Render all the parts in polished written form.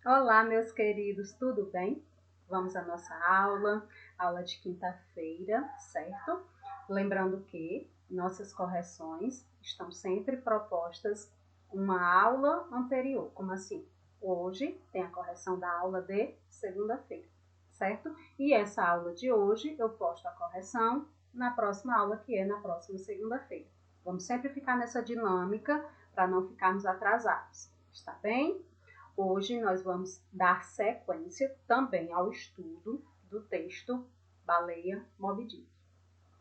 Olá, meus queridos, tudo bem? Vamos à nossa aula de quinta-feira, certo? Lembrando que nossas correções estão sempre propostas uma aula anterior, como assim? Hoje tem a correção da aula de segunda-feira, certo? E essa aula de hoje eu posto a correção na próxima aula, que é na próxima segunda-feira. Vamos sempre ficar nessa dinâmica para não ficarmos atrasados, está bem? Hoje nós vamos dar sequência também ao estudo do texto Baleia Moby Dick.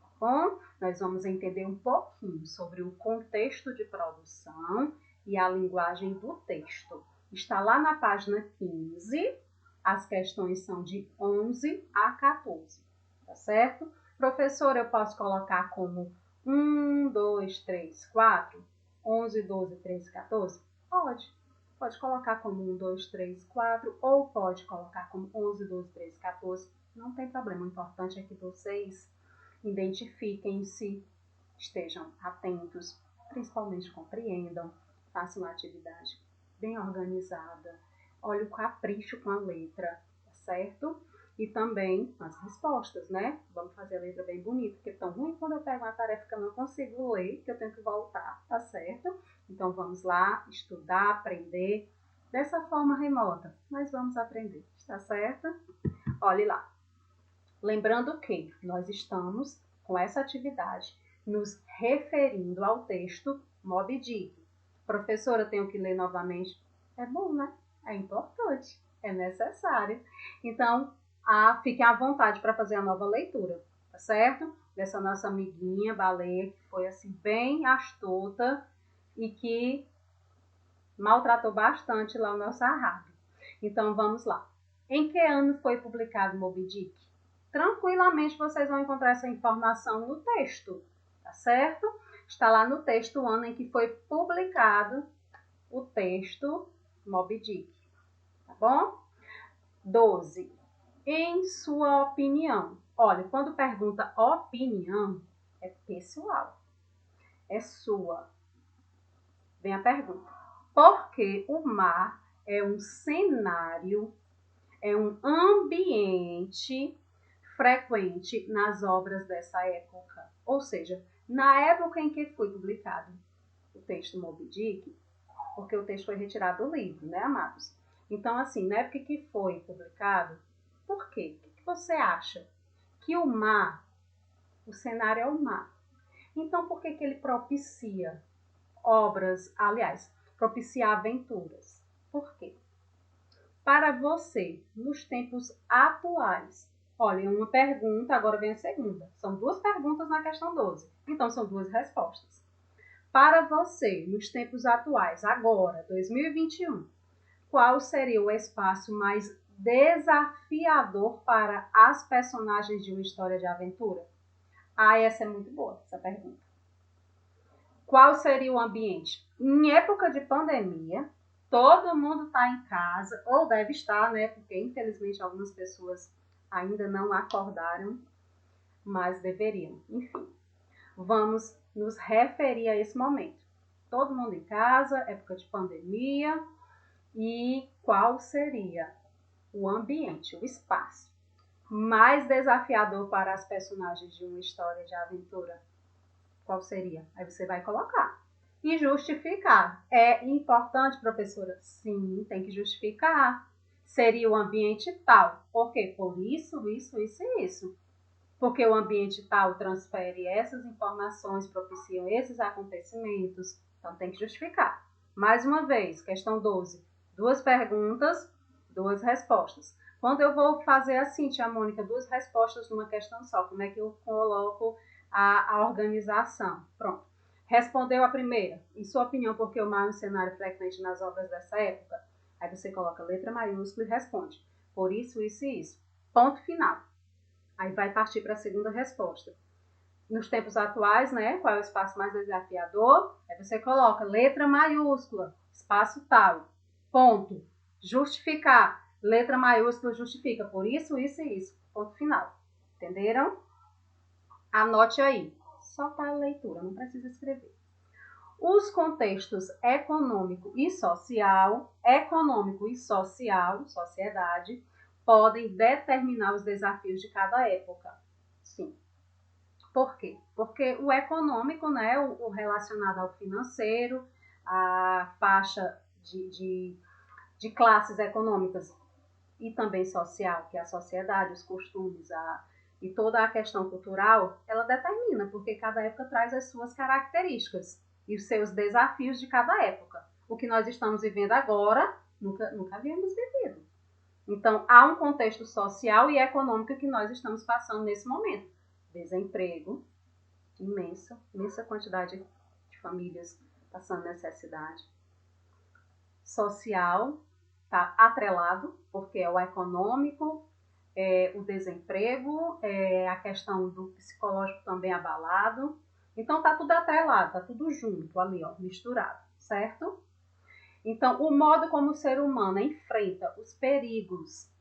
Tá bom? Nós vamos entender um pouquinho sobre o contexto de produção e a linguagem do texto. Está lá na página 15, as questões são de 11 a 14, tá certo? Professora, eu posso colocar como 1, 2, 3, 4, 11, 12, 13, 14? Pode. Pode colocar como 1, 2, 3, 4, ou pode colocar como 11, 12, 13, 14. Não tem problema. O importante é que vocês identifiquem-se, estejam atentos, principalmente compreendam, façam uma atividade bem organizada, olhe o capricho com a letra, tá certo? E também as respostas, né? Vamos fazer a letra bem bonita, porque é tão ruim quando eu pego uma tarefa que eu não consigo ler, que eu tenho que voltar, tá certo? Então vamos lá estudar, aprender dessa forma remota, mas vamos aprender, está certo? Olhe lá. Lembrando que nós estamos com essa atividade nos referindo ao texto Moby Dick. Professora, tenho que ler novamente? É bom, né? É importante, é necessário. Então, fiquem à vontade para fazer a nova leitura, tá certo? Dessa nossa amiguinha baleia, que foi assim bem astuta e que maltratou bastante lá o nosso arraio. Então, vamos lá. Em que ano foi publicado Moby Dick? Tranquilamente vocês vão encontrar essa informação no texto, tá certo? Está lá no texto o ano em que foi publicado o texto Moby Dick, tá bom? 12. Em sua opinião. Olha, quando pergunta opinião, é pessoal, é sua. Vem a pergunta. Por que o mar é um cenário, é um ambiente frequente nas obras dessa época? Ou seja, na época em que foi publicado o texto Moby Dick, porque o texto foi retirado do livro, né, amados? Então, assim, na época que foi publicado, por quê? O que você acha? Que o mar, o cenário é o mar. Então, por que ele propicia obras, aliás, propiciar aventuras? Por quê? Para você, nos tempos atuais, olha, uma pergunta, agora vem a segunda. São duas perguntas na questão 12. Então, são duas respostas. Para você, nos tempos atuais, agora, 2021, qual seria o espaço mais desafiador para as personagens de uma história de aventura? Essa é muito boa, essa pergunta. Qual seria o ambiente? Em época de pandemia, todo mundo está em casa, ou deve estar, né? Porque infelizmente algumas pessoas ainda não acordaram, mas deveriam. Enfim, vamos nos referir a esse momento. Todo mundo em casa, época de pandemia, e qual seria o ambiente, o espaço mais desafiador para as personagens de uma história de aventura? Qual seria? Aí você vai colocar. E justificar. É importante, professora? Sim, tem que justificar. Seria o ambiente tal. Por quê? Por isso, isso, isso e isso. Porque o ambiente tal transfere essas informações, propiciam esses acontecimentos. Então tem que justificar. Mais uma vez, questão 12. Duas perguntas, duas respostas. Quando eu vou fazer assim, tia Mônica, duas respostas numa questão só, como é que eu coloco a organização? Pronto. Respondeu a primeira. Em sua opinião, por que o mar é um cenário frequente nas obras dessa época? Aí você coloca letra maiúscula e responde. Por isso, isso e isso. Ponto final. Aí vai partir para a segunda resposta. Nos tempos atuais, né? Qual é o espaço mais desafiador? Aí você coloca letra maiúscula, espaço tal, ponto. Justificar, letra maiúscula justifica. Por isso, isso e isso. Ponto final. Entenderam? Anote aí. Só para a leitura, não precisa escrever. Os contextos econômico e social, sociedade, podem determinar os desafios de cada época. Sim. Por quê? Porque o econômico, né, o relacionado ao financeiro, a faixa de classes econômicas e também social, que é a sociedade, os costumes, e toda a questão cultural, ela determina, porque cada época traz as suas características e os seus desafios de cada época. O que nós estamos vivendo agora, nunca havíamos vivido. Então, há um contexto social e econômico que nós estamos passando nesse momento. Desemprego, imensa quantidade de famílias passando necessidade. Social, está atrelado, porque é o econômico, o desemprego, a questão do psicológico também abalado. Então, está tudo atrelado, está tudo junto ali, ó, misturado, certo? Então, o modo como o ser humano enfrenta os perigos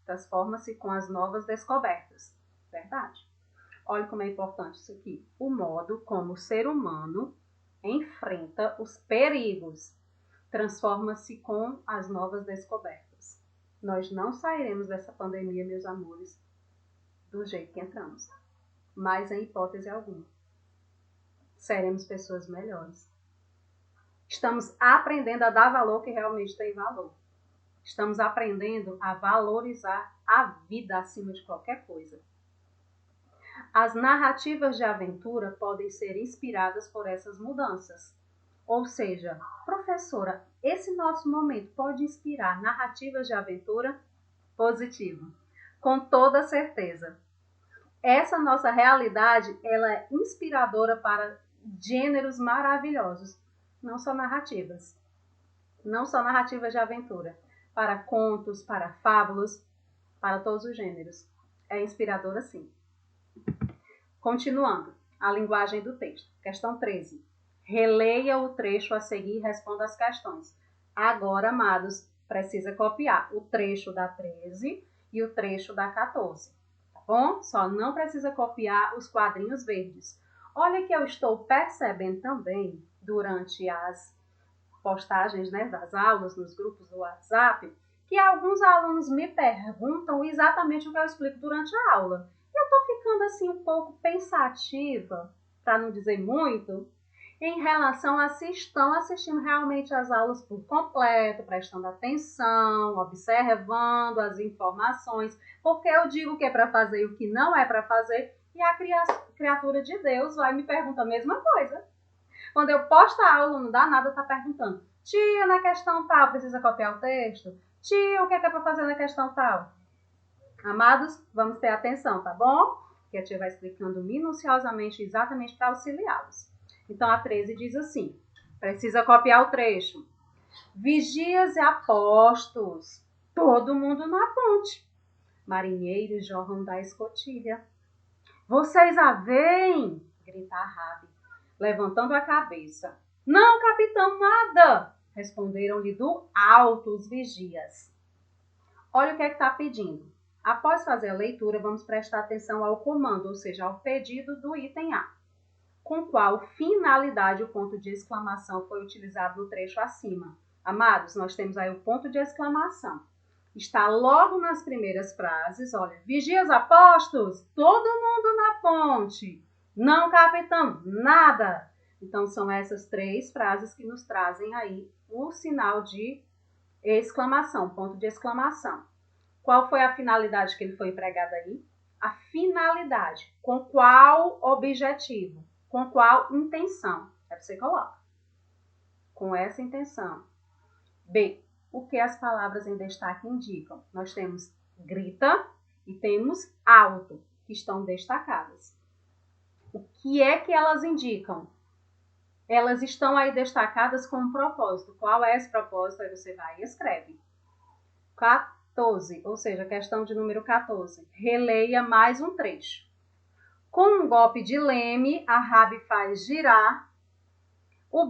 transforma-se com as novas descobertas. Verdade? Olha como é importante isso aqui. O modo como o ser humano enfrenta os perigos transforma-se com as novas descobertas. Nós não sairemos dessa pandemia, meus amores, do jeito que entramos. Mas em hipótese alguma. Seremos pessoas melhores. Estamos aprendendo a dar valor que realmente tem valor. Estamos aprendendo a valorizar a vida acima de qualquer coisa. As narrativas de aventura podem ser inspiradas por essas mudanças. Ou seja, professora, esse nosso momento pode inspirar narrativas de aventura? Positivo. Com toda certeza. Essa nossa realidade, ela é inspiradora para gêneros maravilhosos. Não só narrativas. Não só narrativas de aventura. Para contos, para fábulas, para todos os gêneros. É inspiradora, sim. Continuando, a linguagem do texto. Questão 13. Releia o trecho a seguir e responda as questões. Agora, amados, precisa copiar o trecho da 13 e o trecho da 14. Tá bom? Só não precisa copiar os quadrinhos verdes. Olha que eu estou percebendo também, durante as postagens, né, das aulas, nos grupos do WhatsApp, que alguns alunos me perguntam exatamente o que eu explico durante a aula. Eu estou ficando assim um pouco pensativa, para não dizer muito, em relação a se estão assistindo realmente as aulas por completo, prestando atenção, observando as informações, porque eu digo o que é para fazer e o que não é para fazer, e a criatura de Deus vai me perguntar a mesma coisa. Quando eu posto a aula, não dá nada, tá perguntando: tia, na questão tal, precisa copiar o texto? Tia, o que é para fazer na questão tal? Amados, vamos ter atenção, tá bom? Que a tia vai explicando minuciosamente, exatamente para auxiliá-los. Então, a 13 diz assim, precisa copiar o trecho. Vigias e apostos, todo mundo na ponte. Marinheiros jorram da escotilha. Vocês a veem? Grita a Rabi, levantando a cabeça. Não, capitão, nada! Responderam-lhe do alto os vigias. Olha o que é que está pedindo. Após fazer a leitura, vamos prestar atenção ao comando, ou seja, ao pedido do item A. Com qual finalidade o ponto de exclamação foi utilizado no trecho acima? Amados, nós temos aí o ponto de exclamação. Está logo nas primeiras frases, olha, vigias apostos, todo mundo na ponte. Não, capitão, nada. Então, são essas 3 frases que nos trazem aí o sinal de exclamação, ponto de exclamação. Qual foi a finalidade que ele foi empregado aí? A finalidade. Com qual objetivo? Com qual intenção? Aí você coloca. Com essa intenção. B. O que as palavras em destaque indicam? Nós temos grita e temos alto, que estão destacadas. O que é que elas indicam? Elas estão aí destacadas com um propósito. Qual é esse propósito? Aí você vai e escreve. 14, ou seja, questão de número 14. Releia mais um trecho. Com um golpe de leme, a Rabi faz girar o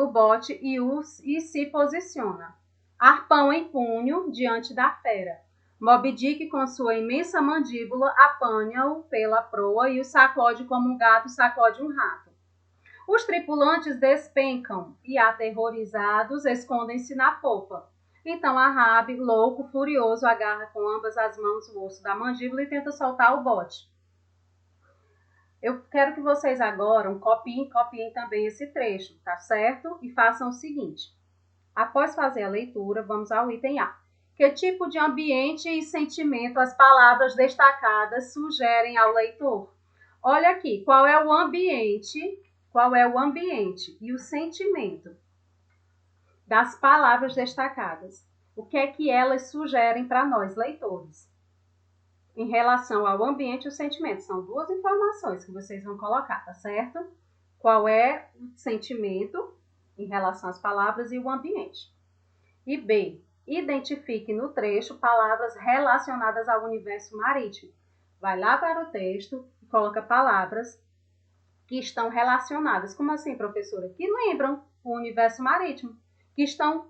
bote e se posiciona. Arpão em punho diante da fera. Moby Dick, com sua imensa mandíbula, apanha-o pela proa e o sacode como um gato sacode um rato. Os tripulantes despencam e, aterrorizados, escondem-se na popa. Então Ahab, louco, furioso, agarra com ambas as mãos o osso da mandíbula e tenta soltar o bote. Eu quero que vocês agora copiem também esse trecho, tá certo? E façam o seguinte. Após fazer a leitura, vamos ao item A. Que tipo de ambiente e sentimento as palavras destacadas sugerem ao leitor? Olha aqui, qual é o ambiente e o sentimento das palavras destacadas? O que é que elas sugerem para nós, leitores? Em relação ao ambiente e o sentimento. São duas informações que vocês vão colocar, tá certo? Qual é o sentimento em relação às palavras e o ambiente. E B, identifique no trecho palavras relacionadas ao universo marítimo. Vai lá para o texto e coloca palavras que estão relacionadas. Como assim, professora? Que lembram o universo marítimo, que estão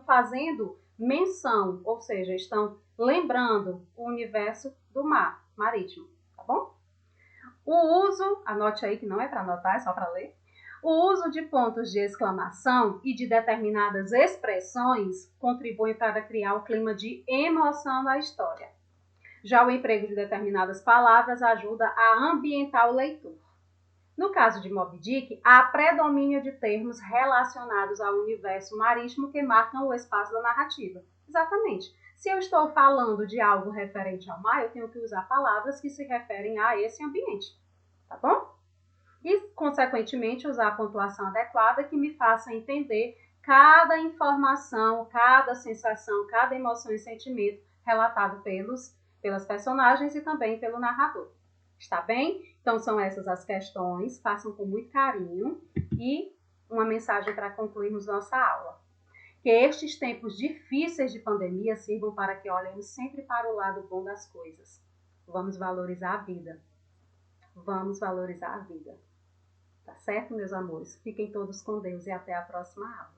fazendo menção, ou seja, estão lembrando o universo do mar marítimo, tá bom? O uso, anote aí que não é para anotar, é só para ler. O uso de pontos de exclamação e de determinadas expressões contribui para criar o clima de emoção na história. Já o emprego de determinadas palavras ajuda a ambientar o leitor. No caso de Moby Dick, há predomínio de termos relacionados ao universo marítimo que marcam o espaço da narrativa. Exatamente. Se eu estou falando de algo referente ao mar, eu tenho que usar palavras que se referem a esse ambiente, tá bom? E, consequentemente, usar a pontuação adequada que me faça entender cada informação, cada sensação, cada emoção e sentimento relatado pelas personagens e também pelo narrador. Está bem? Então, são essas as questões. Façam com muito carinho. E uma mensagem para concluirmos nossa aula. Que estes tempos difíceis de pandemia sirvam para que olhemos sempre para o lado bom das coisas. Vamos valorizar a vida. Vamos valorizar a vida. Tá certo, meus amores? Fiquem todos com Deus e até a próxima aula.